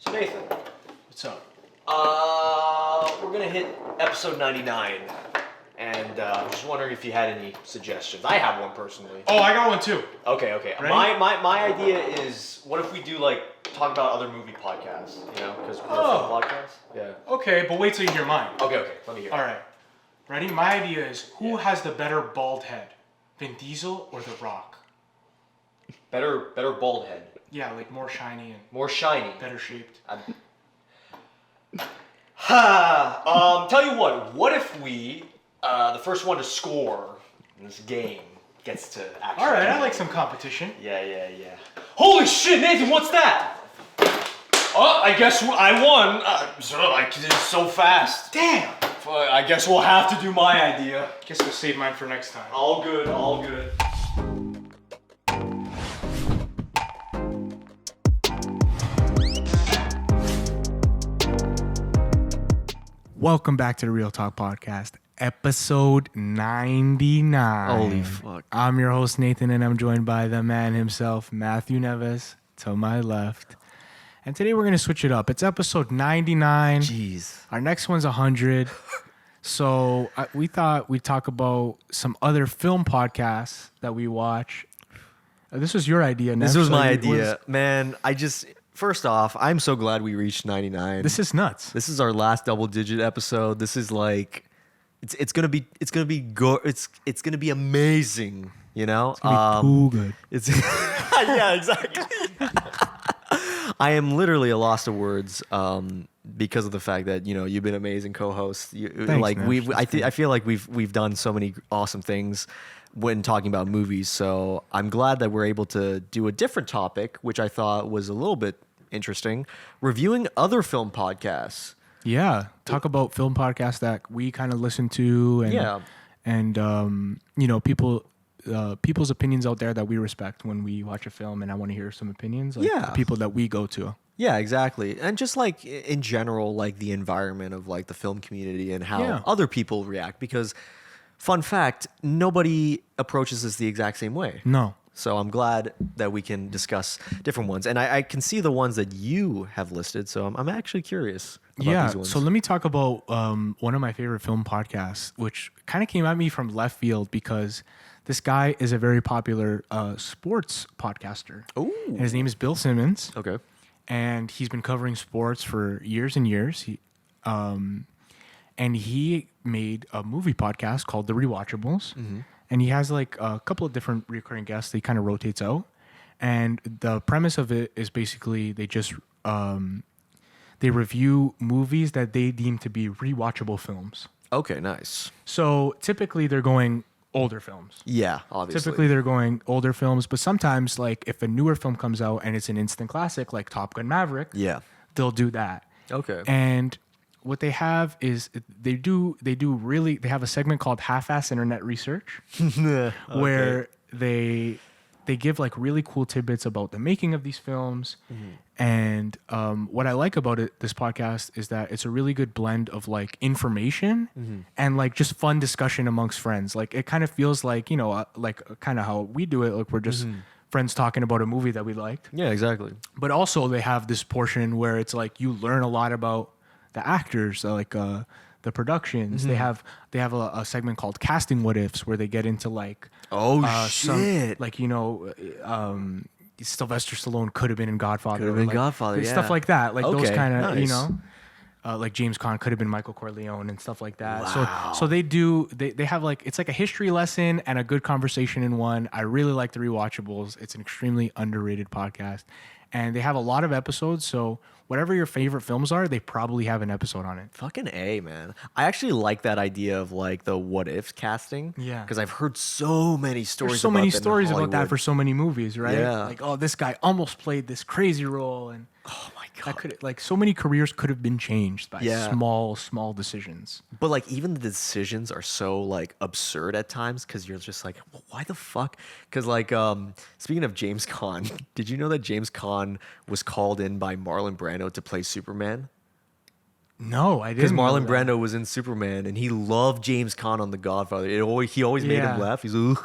So Nathan, What's up? we're gonna hit episode 99, and I'm just wondering if you had any suggestions. I have one personally. Oh, I got one too. Okay. Ready? My idea is, what if we do like talk about other movie podcasts? You know, because we're a film podcast. Yeah. Okay, but wait till you hear mine. Okay. Let me hear. All right. Ready? My idea is who has the better bald head, Vin Diesel or The Rock? Better bald head. Yeah, like more shiny and More shiny. better shaped. Tell you what if we, the first one to score in this game gets to actually... All right, I like some competition. Yeah. Holy shit, Nathan, what's that? Oh, I guess I won. I did it so fast. Damn! I guess we'll have to do my idea. Guess we'll save mine for next time. All good. Welcome back to the Real Talk Podcast, episode 99. Holy fuck. I'm your host, Nathan, and I'm joined by the man himself, Matthew Neves, to my left. And today we're going to switch it up. It's episode 99. Jeez. Our next one's 100. So we thought we'd talk about some other film podcasts that we watch. This was your idea, Nev. This was so my it idea. Man, first off, I'm so glad we reached 99. This is nuts. This is our last double-digit episode. This is like, it's gonna be amazing. You know, It's gonna be too good. It's yeah, exactly. I am literally a loss of words because of the fact that you've been amazing co-host. Thanks, man. I feel like we've done so many awesome things when talking about movies. So I'm glad that we're able to do a different topic, which I thought was a little bit interesting, reviewing other film podcasts. Yeah, talk about film podcasts that we kind of listen to, and people's opinions out there that we respect when we watch a film, and I want to hear some opinions, the people that we go to. Yeah, exactly. And just like in general, like the environment of like the film community and how other people react, because fun fact, nobody approaches this the exact same way. No. So I'm glad that we can discuss different ones. And I can see the ones that you have listed. So I'm actually curious about these ones. So let me talk about one of my favorite film podcasts, which kind of came at me from left field because this guy is a very popular sports podcaster. Ooh. And his name is Bill Simmons. Okay. And he's been covering sports for years and years. And he made a movie podcast called The Rewatchables. Mm-hmm. And he has like a couple of different recurring guests that he kind of rotates out. And the premise of it is basically they just they review movies that they deem to be rewatchable films. Okay, nice. So typically they're going older films. Yeah, obviously. Typically they're going older films, but sometimes like if a newer film comes out and it's an instant classic like Top Gun Maverick, they'll do that. Okay. And what they have is they have a segment called Half-Ass Internet Research where they give like really cool tidbits about the making of these films. Mm-hmm. And what I like about this podcast is that it's a really good blend of like information and like just fun discussion amongst friends. Like it kind of feels like, like kind of how we do it. Like we're just friends talking about a movie that we liked. Yeah, exactly. But also they have this portion where it's like you learn a lot about the actors, like the productions. They have a segment called Casting What Ifs where they get into like shit, Sylvester Stallone could have been in Godfather. Could have been Godfather, stuff like that. Like those kind of nice. Like James Caan could have been Michael Corleone and stuff like that. Wow. So they have like it's like a history lesson and a good conversation in one. I really like the Rewatchables. It's an extremely underrated podcast. And they have a lot of episodes, so whatever your favorite films are, they probably have an episode on it. Fucking A, man. I actually like that idea of like the what if casting. Yeah. Because I've heard so many stories There's so about many them in stories about that Hollywood. for so many movies, right? Yeah. Like, oh, this guy almost played this crazy role, and Oh my god. that could like so many careers could have been changed by small decisions. But like even the decisions are so like absurd at times because you're just like, well, why the fuck? Because like speaking of James Caan, did you know that James Caan was called in by Marlon Brando to play Superman? No, I didn't. Because know Marlon that. Brando was in Superman and he loved James Caan on The Godfather. He always made him laugh. He's like,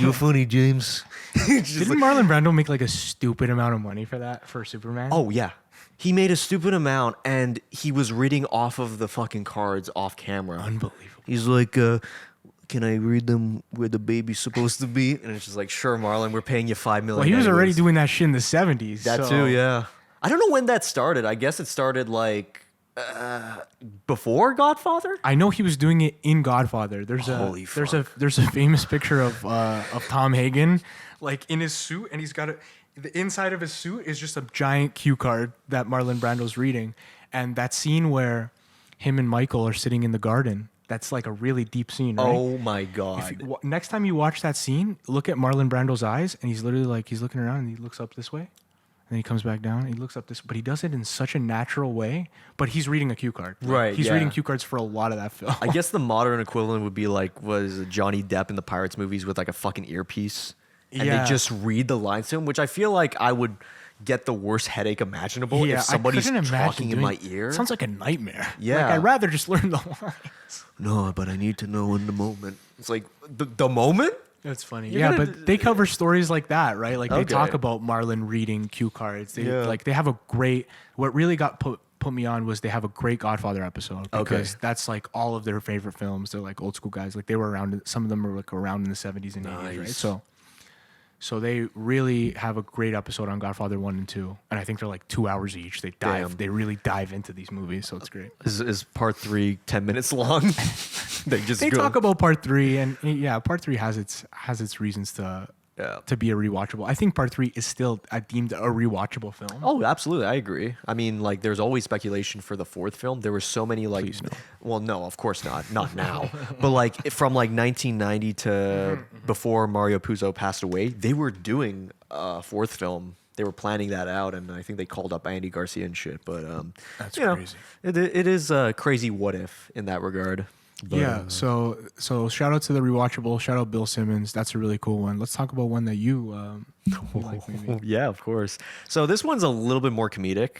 you're funny, James. Didn't Marlon Brando make like a stupid amount of money for Superman? Oh, yeah. He made a stupid amount, and he was reading off of the fucking cards off camera. Unbelievable. He's like, can I read them where the baby's supposed to be? And it's just like, sure, Marlon, we're paying you $5 million. Well, he was already anyways. doing that shit in the 70s. That so- too, yeah. I don't know when that started. I guess it started like before Godfather. I know he was doing it in Godfather. Holy there's a famous picture of Tom Hagen, like in his suit, and he's got the inside of his suit is just a giant cue card that Marlon Brando's reading, and that scene where him and Michael are sitting in the garden. That's like a really deep scene, right? Oh my god! Next time you watch that scene, look at Marlon Brando's eyes, and he's literally like he's looking around, and he looks up this way, and then he comes back down, and he looks up this, but he does it in such a natural way. But he's reading a cue card, Right, He's yeah. reading cue cards for a lot of that film. I guess the modern equivalent would be like was Johnny Depp in the Pirates movies with like a fucking earpiece, and Yeah. they just read the lines to him, which I feel like I would get the worst headache imaginable if somebody's I couldn't imagine talking in my ear. It sounds like a nightmare. Yeah. Like, I'd rather just learn the lines. No, but I need to know in the moment. It's like the moment. That's funny. You're Yeah, gonna- but they cover stories like that, right? Like they Okay. talk about Marlon reading cue cards. They Yeah. like they have a great. What really got put me on was they have a great Godfather episode because that's like all of their favorite films. They're like old school guys. Like they were around. Some of them were like around in the 70s and 80s, right? Nice. So they really have a great episode on Godfather 1 and 2, and I think they're like 2 hours each. Damn. They really dive into these movies, so it's great. Is part 3 10 minutes long? they just They go. talk about part 3, and yeah, part 3 has its reasons Yeah. to be a rewatchable. I think part 3 is still deemed a rewatchable film. Oh, absolutely. I agree. I mean, like, there's always speculation for the fourth film. There were so many, like, Please no. well, no, of course not. Not now. But, like, from, like, 1990 to before Mario Puzo passed away, they were doing a fourth film. They were planning that out, and I think they called up Andy Garcia and shit. But, That's you know, crazy. it is a crazy what if in that regard. But, Yeah, so shout out to the rewatchable. Shout out Bill Simmons. That's a really cool one. Let's talk about one that you like, maybe. Yeah, of course. So this one's a little bit more comedic.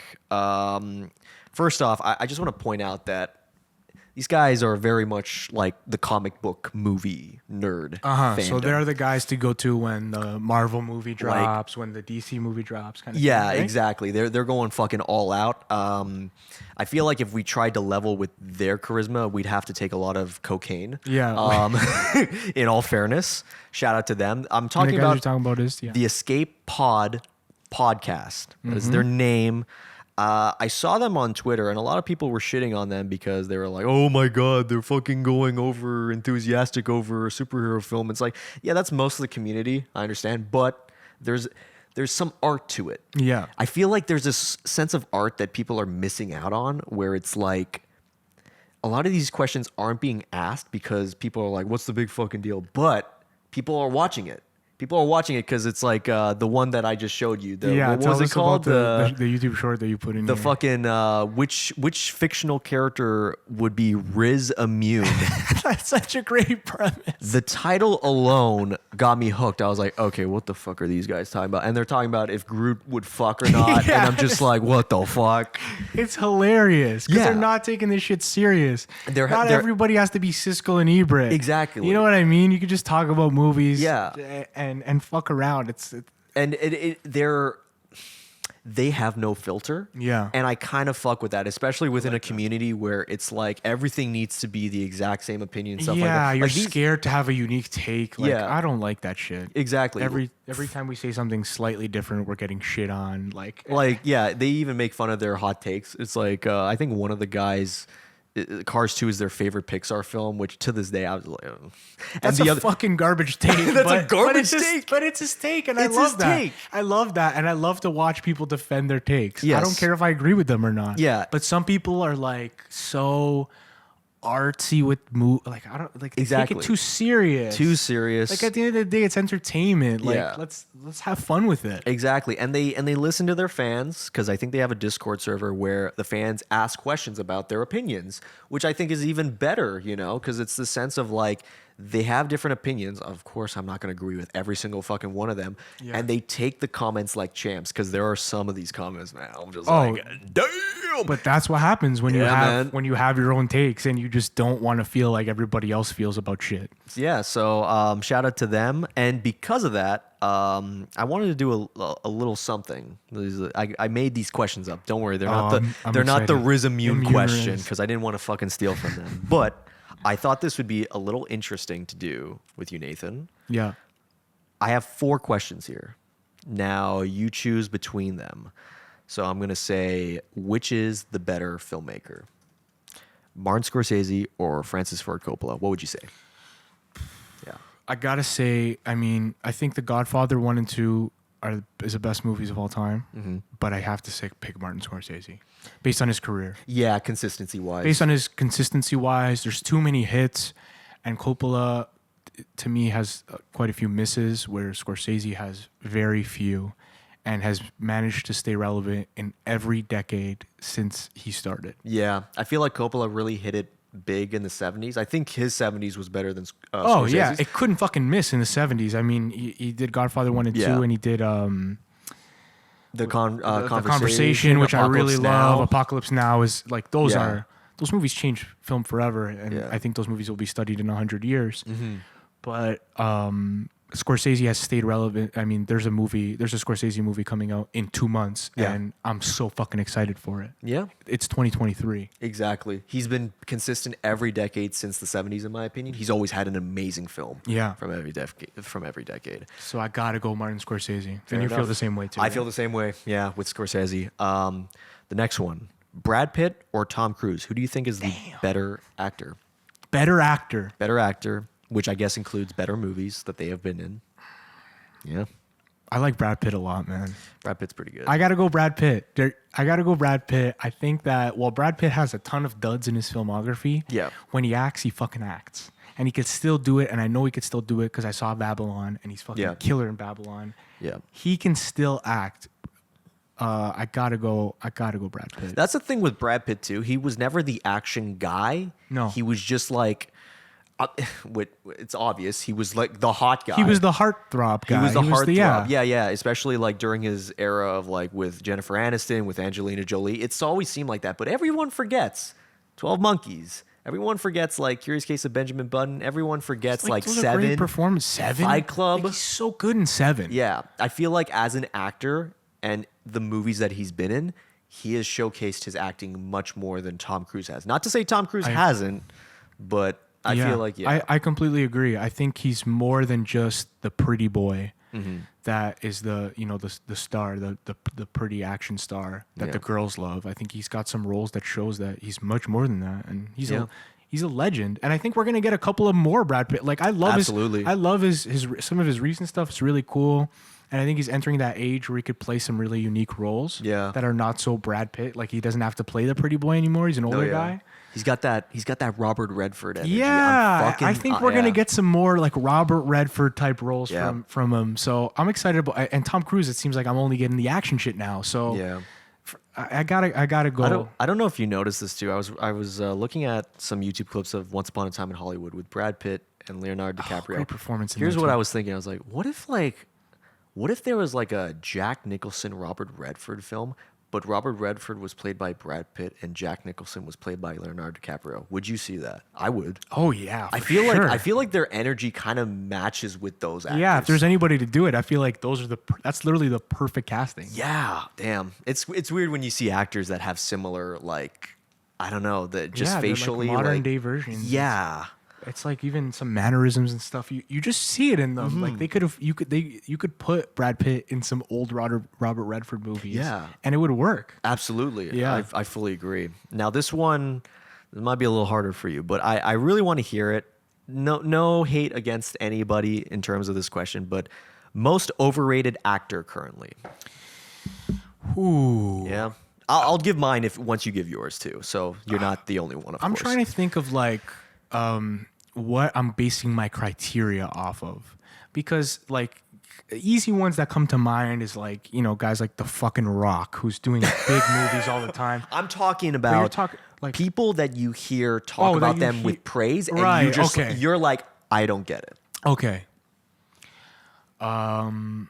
First off, I just want to point out that these guys are very much like the comic book movie nerd. So fandom. they're the guys to go to when the Marvel movie drops, when the DC movie drops, kind of. Yeah, thing, right? exactly. They're going fucking all out. I feel like if we tried to level with their charisma, we'd have to take a lot of cocaine. Yeah. In all fairness, shout out to them. I'm And the talking guys about you're talking about is the Escape Pod podcast. That is their name. I saw them on Twitter, and a lot of people were shitting on them because they were like, "Oh my god, they're fucking going over enthusiastic over a superhero film." It's like, yeah, that's most of the community. I understand, but there's some art to it. Yeah. I feel like there's this sense of art that people are missing out on, where it's like a lot of these questions aren't being asked because people are like, "What's the big fucking deal?" But people are watching it. People are watching it because it's like the one that I just showed you. yeah. What Tell was us it called? about the YouTube short that you put in The here. fucking which fictional character would be Riz immune? That's such a great premise. The title alone got me hooked. I was like, okay, what the fuck are these guys talking about? And they're talking about if Groot would fuck or not. And I'm just like, what the fuck? It's hilarious because Yeah. they're not taking this shit serious. They're- not they're- everybody has to be Siskel and Ebert. Exactly. You know what I mean? You could just talk about movies. Yeah. And fuck around. And they have no filter. Yeah. And I kind of fuck with that, especially within a community where it's like everything needs to be the exact same opinion, stuff like yeah, that. you're Like these- scared to have a unique take. Like, Yeah. I don't like that shit. Exactly. Every time we say something slightly different, we're getting shit on. Like Yeah, they even make fun of their hot takes. It's like I think one of the guys, Cars 2 is their favorite Pixar film, which to this day I was like, oh. that's and a fucking garbage take. That's a garbage it's his- take. But it's his take, and It's I love his that. take. I love that, and I love to watch people defend their takes. I Yes. don't care if I agree with them or not. Yeah. But some people are like so artsy with like I don't like they take Exactly. it too serious. too serious. Like at the end of the day, it's entertainment. Like Yeah. let's have fun with it. Exactly, and they listen to their fans because I think they have a Discord server where the fans ask questions about their opinions, which I think is even better, you know, because it's the sense of like they have different opinions. Of course, I'm not going to agree with every single fucking one of them, Yeah. and they take the comments like champs because there are some of these comments, man. I'm just Oh, like, damn. But that's what happens when Yeah, you have your own takes and you just don't want to feel like everybody else feels about shit. Yeah, so shout out to them, and because of that, I wanted to do a little something. I made these questions up. Don't worry, they're not I'm not the excited. Riz Immune Immune question Riz. because I didn't want to fucking steal from them. But I thought this would be a little interesting to do with you, Nathan. Yeah. I have 4 questions here. Now you choose between them. So I'm gonna say, which is the better filmmaker, Martin Scorsese or Francis Ford Coppola? What would you say? Yeah. I gotta say, I mean, I think The Godfather 1 and 2 is the best movies of all time. Mm-hmm. But I have to say, pick Martin Scorsese based on his career. Yeah, consistency wise. Based on his consistency wise, there's too many hits, and Coppola, to me, has quite a few misses, where Scorsese has very few, and has managed to stay relevant in every decade since he started. Yeah, I feel like Coppola really hit it big in the 70s. I think his 70s was better than Oh yeah, Scorsese's. it couldn't fucking miss in the 70s. I mean, he did Godfather 1 and 2, Yeah. and he did The The Conversation, which I really Apocalypse love. Now. Apocalypse Now is like those Yeah. those movies changed film forever, and Yeah. I think those movies will be studied in 100 years. Mm-hmm. But Scorsese has stayed relevant. I mean, there's a Scorsese movie coming out in 2 months, Yeah. and I'm so fucking excited for it. Yeah, It's 2023. exactly. He's been consistent every decade since the 70s, in my opinion. He's always had an amazing film. Yeah. From every decade. So I gotta go Martin Scorsese. Fair And you feel enough. the same way too. I right? feel the same way. Yeah, with Scorsese. The next one, Brad Pitt or Tom Cruise? Who do you think is the better actor? Better actor. Better actor, which I guess includes better movies that they have been in. Yeah, I like Brad Pitt a lot, man. Brad Pitt's pretty good. I gotta go Brad Pitt. I gotta go Brad Pitt. I think that while Brad Pitt has a ton of duds in his filmography, Yeah. when he acts, he fucking acts. And he could still do it, and I know he could still do it because I saw Babylon, and he's fucking Yeah. killer in Babylon. Yeah. He can still act. I gotta go Brad Pitt. That's the thing with Brad Pitt too. He was never the action guy. No. He was just like, it's obvious. He was like the hot guy. He was the heartthrob guy. He was the heartthrob. yeah. Yeah. Especially like during his era of like with Jennifer Aniston, with Angelina Jolie. It's always seemed like that. But everyone forgets 12 Monkeys. Everyone forgets like Curious Case of Benjamin Button. Everyone forgets like those are Seven. Great performance. Seven. Fight Club. Like, he's so good in Seven. Yeah, I feel like as an actor and the movies that he's been in, he has showcased his acting much more than Tom Cruise has. Not to say Tom Cruise hasn't, but I feel like, yeah. I completely agree. I think he's more than just the pretty boy that is the star, the pretty action star that Yeah. the girls love. I think he's got some roles that shows that he's much more than that, and he's Yeah. he's a legend. And I think we're gonna get a couple of more Brad Pitt. Like I love Absolutely. I love his some of his recent stuff. It's really cool. And I think he's entering that age where he could play some really unique roles Yeah. that are not so Brad Pitt. Like he doesn't have to play the pretty boy anymore. He's an older Oh, yeah. guy. He's got that Robert Redford energy. Yeah, I'm I think we're yeah. gonna get some more like Robert Redford type roles Yeah. from him. So I'm excited about. And Tom Cruise, it seems like I'm only getting the action shit now. So Yeah. I gotta go. I don't know if you noticed this too. I was looking at some YouTube clips of Once Upon a Time in Hollywood with Brad Pitt and Leonardo DiCaprio. great performance in Here's that what too. I was thinking. I was like, what if there was like a Jack Nicholson Robert Redford film, but Robert Redford was played by Brad Pitt and Jack Nicholson was played by Leonardo DiCaprio? Would you see that? I would. Oh yeah, I for feel sure. like their energy kind of matches with those actors. Yeah, if there's anybody to do it, I feel like that's literally the perfect casting. Yeah, damn. It's weird when you see actors that have similar like I don't know, that just Yeah, they're, like, facially modern day versions. Yeah. It's like even some mannerisms and stuff. You just see it in them. Mm-hmm. Like you could put Brad Pitt in some old Robert Redford movies. Yeah. and it would work. Absolutely. Yeah. I fully agree. Now this one might be a little harder for you, but I really want to hear it. No hate against anybody in terms of this question, but most overrated actor currently. Ooh. Yeah. I'll give mine once you give yours too. So you're not the only one, of I'm course. trying to think of like what I'm basing my criteria off of, because like easy ones that come to mind is like guys like the fucking Rock, who's doing big movies all the time. I'm talking you're about talking, like- people that you hear talk that about you them with praise, and Right, you just okay. you're like, I don't get it. Okay. Man,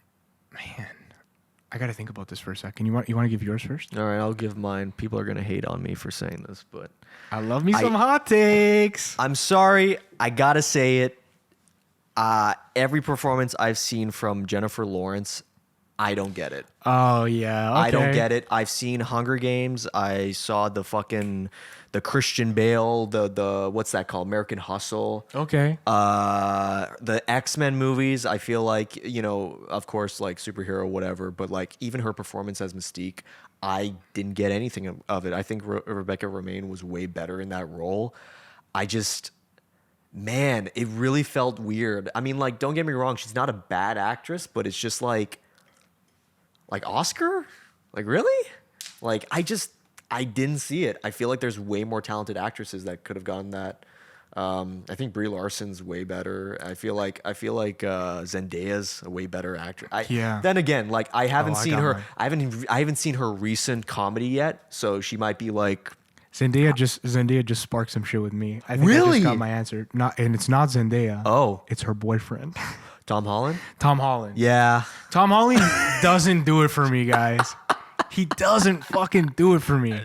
I gotta think about this for a second. You want to give yours first? All right, I'll give mine. People are gonna hate on me for saying this, but I love me some hot takes. I'm sorry. I gotta say it. Every performance I've seen from Jennifer Lawrence, I don't get it. Oh yeah, okay. I don't get it. I've seen Hunger Games. I saw the Christian Bale, the what's that called? American Hustle. Okay. The X-Men movies, I feel like, of course, like superhero, whatever, but like even her performance as Mystique, I didn't get anything of it. I think Rebecca Romijn was way better in that role. Man, it really felt weird. I mean, like, don't get me wrong, she's not a bad actress, but it's just like Oscar? Like, really? Like, I didn't see it. I feel like there's way more talented actresses that could have gotten that. I think Brie Larson's way better. I feel like Zendaya's a way better actress. Yeah. Then again, like I haven't I seen got her. mine. I haven't seen her recent comedy yet, so she might be like. Zendaya just sparked some shit with me. I think I Really? just got my answer. And it's not Zendaya. Oh. It's her boyfriend. Tom Holland? Tom Holland. Yeah. Tom Holland doesn't do it for me, guys. He doesn't fucking do it for me.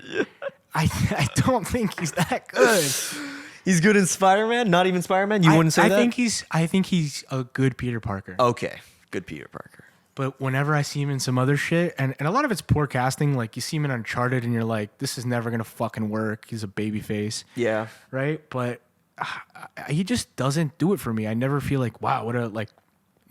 I don't think he's that good. He's good in Spider-Man? Not even Spider-Man? You wouldn't say that? I think he's a good Peter Parker. Okay. Good Peter Parker. But whenever I see him in some other shit, and a lot of it's poor casting, like you see him in Uncharted and you're like, this is never gonna fucking work. He's a baby face. Yeah. Right? But he just doesn't do it for me. I never feel like, wow, what a like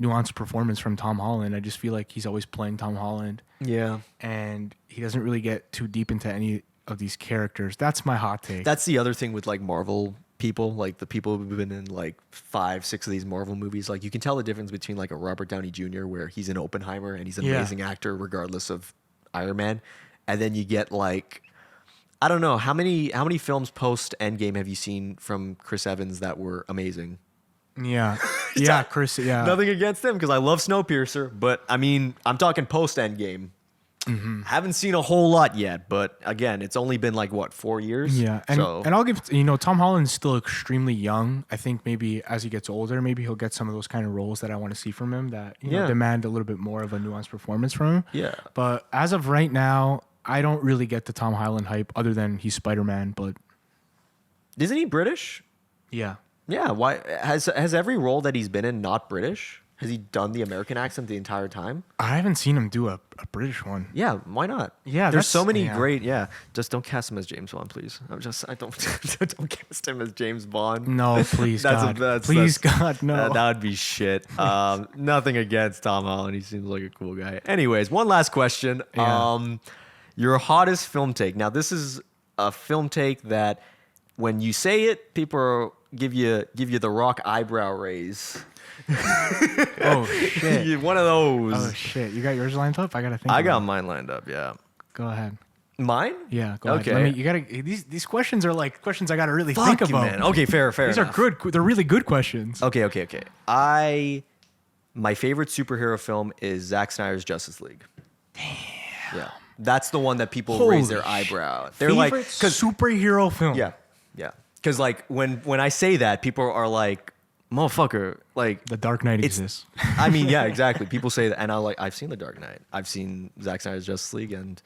nuanced performance from Tom Holland. I just feel like he's always playing Tom Holland. Yeah. And he doesn't really get too deep into any of these characters. That's my hot take. That's the other thing with like Marvel people, like the people who've been in like 5, 6 of these Marvel movies. Like you can tell the difference between like a Robert Downey Jr. where he's in Oppenheimer and he's an amazing actor regardless of Iron Man, and then you get like, I don't know, how many films post Endgame have you seen from Chris Evans that were amazing? Yeah. Yeah, Chris. Yeah. Nothing against him because I love Snowpiercer, but I mean, I'm talking post Endgame. Mm-hmm. Haven't seen a whole lot yet, but again, it's only been like what, 4 years? Yeah, and I'll give Tom Holland's still extremely young. I think maybe as he gets older, maybe he'll get some of those kind of roles that I want to see from him that demand a little bit more of a nuanced performance from him. Yeah. But as of right now, I don't really get the Tom Holland hype other than he's Spider-Man. But isn't he British? yeah, Yeah. Why has every role that he's been in not British? Has he done the American accent the entire time? I haven't seen him do a British one. Yeah, why not? Yeah, there's so many yeah. great. Yeah, just don't cast him as James Bond, please. I don't don't cast him as James Bond. No, please, God. God, no. That would be shit. Nothing against Tom Holland. He seems like a cool guy. Anyways, one last question. Yeah. Your hottest film take. Now, this is a film take that when you say it, people give you the Rock eyebrow raise. Oh shit! One of those. Oh shit! You got yours lined up? I gotta think. I got mine lined up. Yeah. Go ahead. Mine? Yeah. Go Okay. ahead. You gotta. These questions are like questions I gotta really think you, about. man. Okay, fair These enough. are good. They're really good questions. Okay. My favorite superhero film is Zack Snyder's Justice League. Damn. Yeah. That's the one that people raise their eyebrow. They're Favorite like, superhero film. yeah. Because like when I say that, people are like, motherfucker, like The Dark Knight exists. I mean, yeah, exactly. People say that, and I've seen The Dark Knight. I've seen Zack Snyder's Justice League, and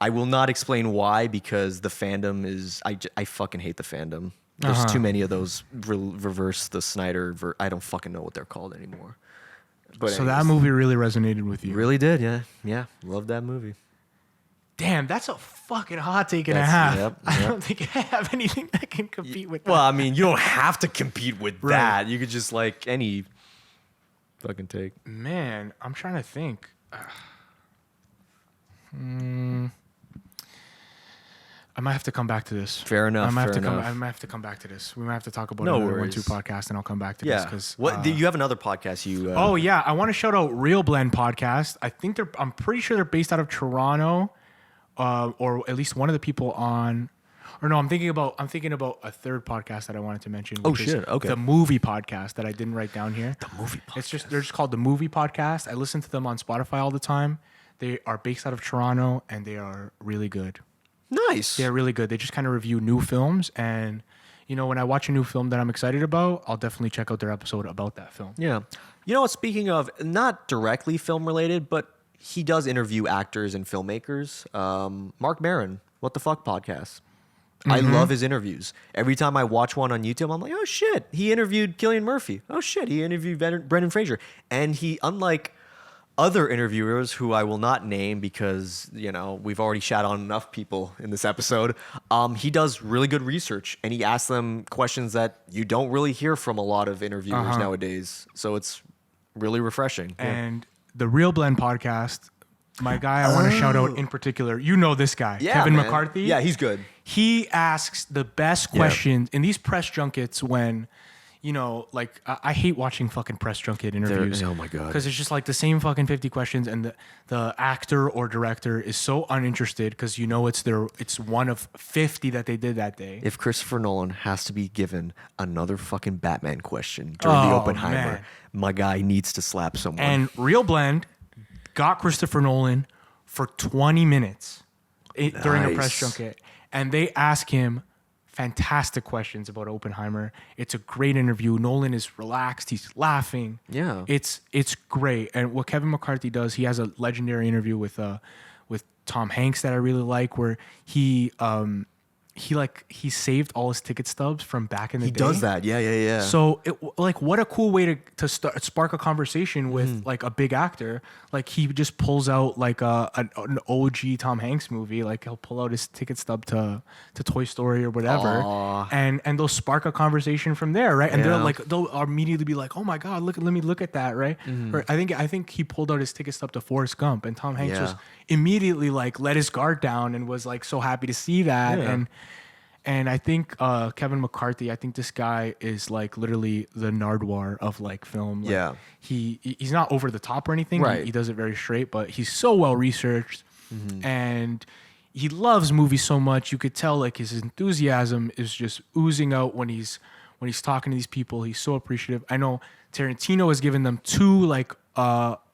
I will not explain why because the fandom is. I fucking hate the fandom. There's too many of those reverse the Snyder. I don't fucking know what they're called anymore. But So that movie really resonated with you. really did, yeah. Loved that movie. Damn, that's a fucking hot take and a That's- half. yep, I yep. don't think I have anything that can compete with that. Well, I mean, you don't have to compete with Right. that. You could just like any fucking take. Man, I'm trying to think. I might have to come back to this. Fair enough. I might fair enough. I might have to come back to this. We might have to talk about No another worries. 1-2 podcast, and I'll come back to this Yeah. because What? You have another podcast? You? Oh yeah, I want to shout out Real Blend podcast. I'm pretty sure they're based out of Toronto, or at least one of the people on. Or no, I'm thinking about a third podcast that I wanted to mention. Oh, which is shit, okay. The movie podcast that I didn't write down here. The movie podcast. They're just called the Movie Podcast. I listen to them on Spotify all the time. They are based out of Toronto and they are really good. Nice. They're really good. They just kind of review new films, and when I watch a new film that I'm excited about, I'll definitely check out their episode about that film. Yeah. You know what? Speaking of not directly film related, but he does interview actors and filmmakers. Mark Maron, What the Fuck podcast. I love his interviews. Every time I watch one on YouTube, I'm like, oh shit, he interviewed Cillian Murphy. Oh shit, he interviewed Brendan Fraser. And he, unlike other interviewers who I will not name because, you know, we've already shat on enough people in this episode, he does really good research and he asks them questions that you don't really hear from a lot of interviewers nowadays. So it's really refreshing. And the Real Blend podcast, my guy I want to shout out in particular, you know this guy, Kevin McCarthy. Yeah, he's good. He asks the best questions in these press junkets when, you know, like I hate watching fucking press junket interviews. Oh my God. Because it's just like the same fucking 50 questions and the actor or director is so uninterested because you know it's one of 50 that they did that day. If Christopher Nolan has to be given another fucking Batman question during the Oppenheimer, my guy needs to slap someone. And Real Blend got Christopher Nolan for 20 minutes during a press junket. And they ask him fantastic questions about Oppenheimer. It's a great interview. Nolan is relaxed. He's laughing. Yeah. It's great. And what Kevin McCarthy does, he has a legendary interview with Tom Hanks that I really like, where he saved all his ticket stubs from back in the day. He does that. Yeah. So what a cool way to spark a conversation with like a big actor. Like he just pulls out like an OG Tom Hanks movie. Like he'll pull out his ticket stub to Toy Story or whatever. Aww. And they'll spark a conversation from there, right? And they'll immediately be like, oh my God, let me look at that, right? Or I think he pulled out his ticket stub to Forrest Gump, and Tom Hanks was immediately like let his guard down and was like so happy to see that. And I think Kevin McCarthy, I think this guy is like literally the Nardwuar of like film. Like, he's not over the top or anything. Right. He does it very straight, but he's so well researched, and he loves movies so much. You could tell like his enthusiasm is just oozing out when he's talking to these people. He's so appreciative. I know Tarantino has given them 2 like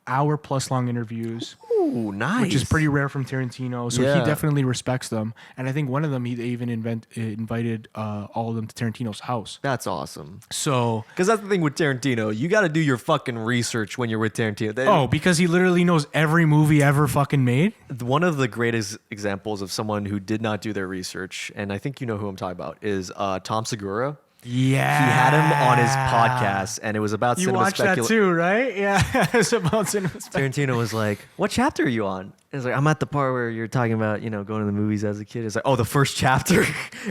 hour-plus long interviews. Ooh, nice. Which is pretty rare from Tarantino. So he definitely respects them. And I think one of them, he even invited all of them to Tarantino's house. That's awesome. So, because that's the thing with Tarantino. You got to do your fucking research when you're with Tarantino. Because he literally knows every movie ever fucking made? One of the greatest examples of someone who did not do their research, and I think you know who I'm talking about, is Tom Segura. Yeah. He had him on his podcast, and it was about you cinema watched that too, right? Yeah. It's about cinema Tarantino was like, what chapter are you on? It's like, I'm at the part where you're talking about, you know, going to the movies as a kid. It's like, oh, the first chapter.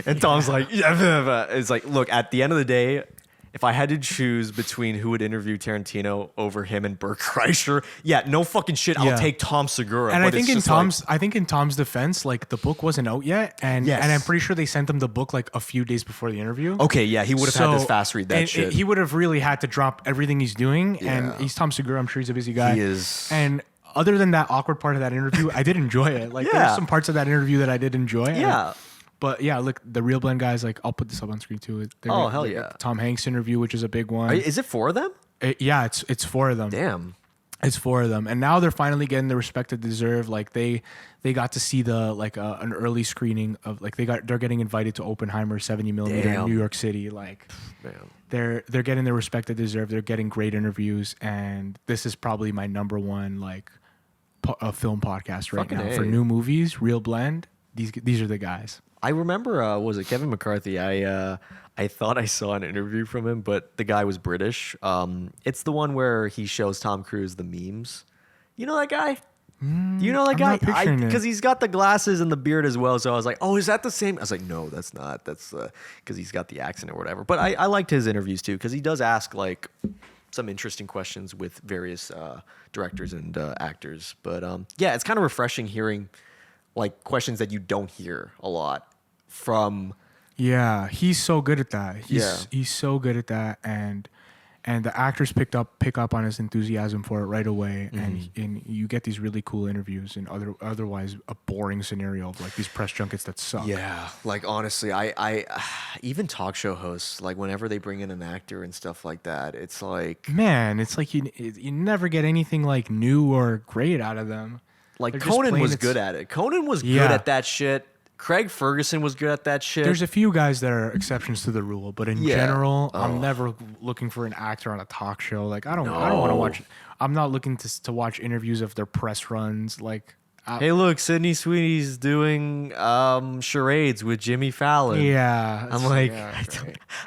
And Tom's like, yeah. It's like, look, at the end of the day, if I had to choose between who would interview Tarantino over him and Bert Kreischer, no fucking shit. I'll take Tom Segura. And I think in Tom's defense, like the book wasn't out yet, and I'm pretty sure they sent him the book like a few days before the interview. Okay, yeah, he would have had this fast read that shit. He would have really had to drop everything he's doing, and he's Tom Segura. I'm sure he's a busy guy. He is. And other than that awkward part of that interview, I did enjoy it. Like there's some parts of that interview that I did enjoy. Yeah. But yeah, look, the Real Blend guys, like I'll put this up on screen too. Hell yeah. Tom Hanks interview, which is a big one. Is it 4 of them? It's 4 of them. Damn. It's 4 of them, and now they're finally getting the respect they deserve. Like they got to see the like an early screening of like they're getting invited to Oppenheimer 70 millimeter in New York City. Like they're getting the respect they deserve. They're getting great interviews, and this is probably my number one like a film podcast right now for new movies. Real Blend. These are the guys. I remember, was it Kevin McCarthy? I thought I saw an interview from him, but the guy was British. It's the one where he shows Tom Cruise the memes. You know that guy? Do you know that guy? Because he's got the glasses and the beard as well. So I was like, oh, is that the same? I was like, no, that's not. That's because he's got the accent or whatever. But I liked his interviews too, because he does ask like some interesting questions with various directors and actors. But it's kind of refreshing hearing like questions that you don't hear a lot from. Yeah, he's so good at that. He's so good at that, and the actors pick up on his enthusiasm for it right away, and you get these really cool interviews in otherwise a boring scenario of like these press junkets that suck. Yeah, like honestly, I even talk show hosts, like whenever they bring in an actor and stuff like that, it's like, man, it's like you never get anything like new or great out of them. Like Conan was good at it. Conan was good at that shit. Craig Ferguson was good at that shit. There's a few guys that are exceptions to the rule, but in general, I'm never looking for an actor on a talk show. Like I don't want to watch. I'm not looking to watch interviews of their press runs. Like Hey, look, Sydney Sweeney's doing charades with Jimmy Fallon. Yeah, I'm like, yeah,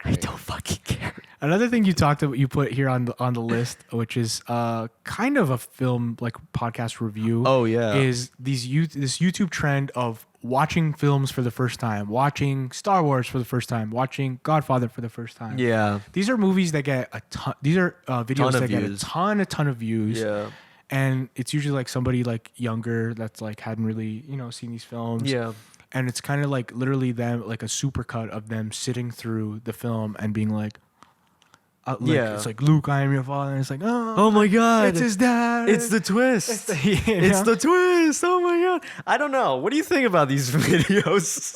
I don't fucking care. Another thing you put here on the list, which is kind of a film like podcast review. Oh, yeah. is this YouTube trend of watching films for the first time, watching Star Wars for the first time, watching Godfather for the first time. Yeah. These are movies that get a ton. These are videos that get a ton of views. Yeah. And it's usually like somebody like younger that's like hadn't really seen these films. Yeah. And it's kind of like literally them, like a supercut of them sitting through the film and being like, it's like, Luke, I am your father. And it's like, Oh my God. it's his dad. It's the twist. It's the twist. Oh my God. I don't know. What do you think about these videos?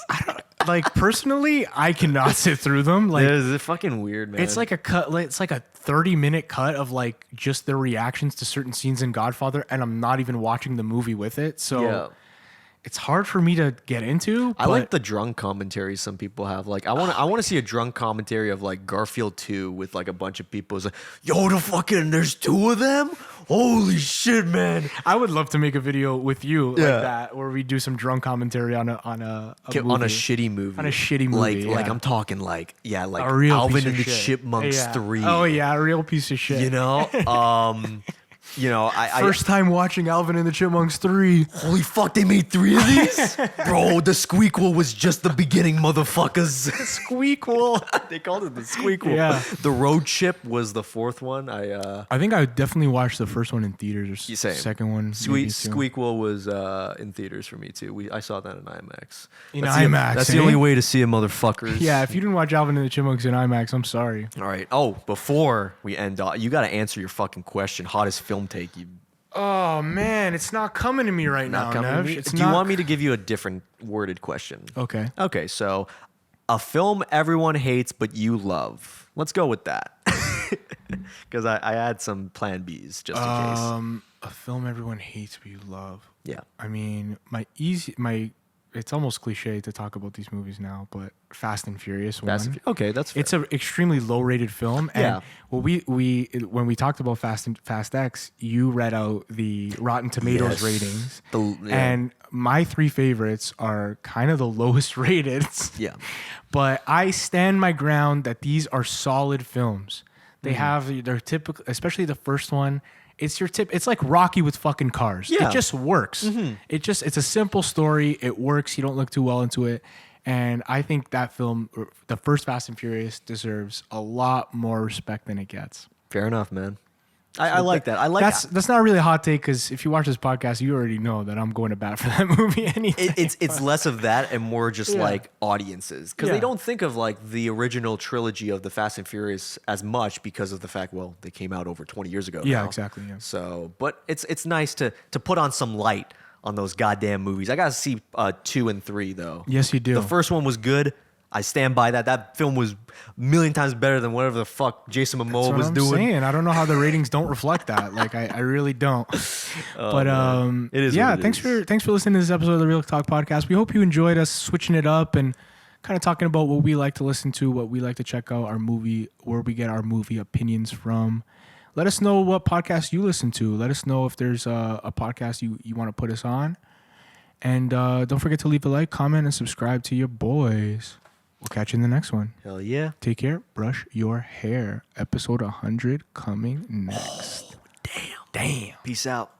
Like, personally, I cannot sit through them. Like, It's fucking weird, man. it's like a cut. It's like a 30-minute cut of like just their reactions to certain scenes in Godfather, and I'm not even watching the movie with it. So it's hard for me to get into. I like the drunk commentaries some people have. Like, I want to see a drunk commentary of like Garfield 2 with like a bunch of people. It's like, yo, there's 2 of them? Holy shit, man. I would love to make a video with you like that, where we do some drunk commentary on a movie. On a shitty movie. On a shitty movie. Like I'm talking like a real Alvin piece and of the shit. Chipmunks 3. Oh yeah, a real piece of shit. You know? I First time watching Alvin and the Chipmunks 3. holy fuck, they made 3 of these? Bro, the squeakquel was just the beginning, motherfuckers. Squeakquel. They called it the squeakquel. Yeah. The road trip was the 4th one. I think I definitely watched the first one in theaters, or Same. second one. maybe too. Squeakquel was in theaters for me too. I saw that in IMAX. In That's IMAX, That's the eh? only way to see it, motherfuckers. Yeah, if you didn't watch Alvin and the Chipmunks in IMAX, I'm sorry. All right. Oh, before we end, you got to answer your fucking question. Hottest film take you. Oh man, it's not coming to me right now, Coming to Nev. me? It's Do you want me to give you a different worded question? Okay. Okay, so a film everyone hates but you love. Let's go with that. Because I had some plan Bs just in case. A film everyone hates but you love. Yeah. I mean, it's almost cliche to talk about these movies now, but Fast and Furious one. Okay, that's fair. It's an extremely low-rated film, and Yeah. when we talked about Fast X, you read out the Rotten Tomatoes Yes. ratings, Yeah. and my 3 favorites are kind of the lowest rated. Yeah. But I stand my ground that these are solid films. They have their typical, especially the first one. It's your tip. It's like Rocky with fucking cars. Yeah. It just works. It's a simple story. It works. You don't look too well into it. And I think that film, the first Fast and Furious, deserves a lot more respect than it gets. Fair enough, man. I like that. I like that's not really a hot take, because if you watch this podcast, you already know that I'm going to bat for that movie anytime. It's less of that and more just Yeah. like audiences, because Yeah. they don't think of like the original trilogy of the Fast and Furious as much because of the fact, well, they came out over 20 years ago. Yeah, now. exactly, yeah. So, but it's nice to put on some light on those goddamn movies. I gotta see 2 and 3 though. Yes, you do. The first one was good. I stand by that. That film was a million times better than whatever the fuck Jason Momoa That's what was I'm doing. saying. I don't know how the ratings don't reflect that. Like I really don't. But man. It is yeah, what it thanks is. for listening to this episode of the Real Talk Podcast. We hope you enjoyed us switching it up and kind of talking about what we like to listen to, what we like to check out, our movie, where we get our movie opinions from. Let us know what podcast you listen to. Let us know if there's a podcast you want to put us on. And don't forget to leave a like, comment, and subscribe to your boys. We'll catch you in the next one. Hell yeah. Take care. Brush your hair. Episode 100 coming next. Damn. Peace out.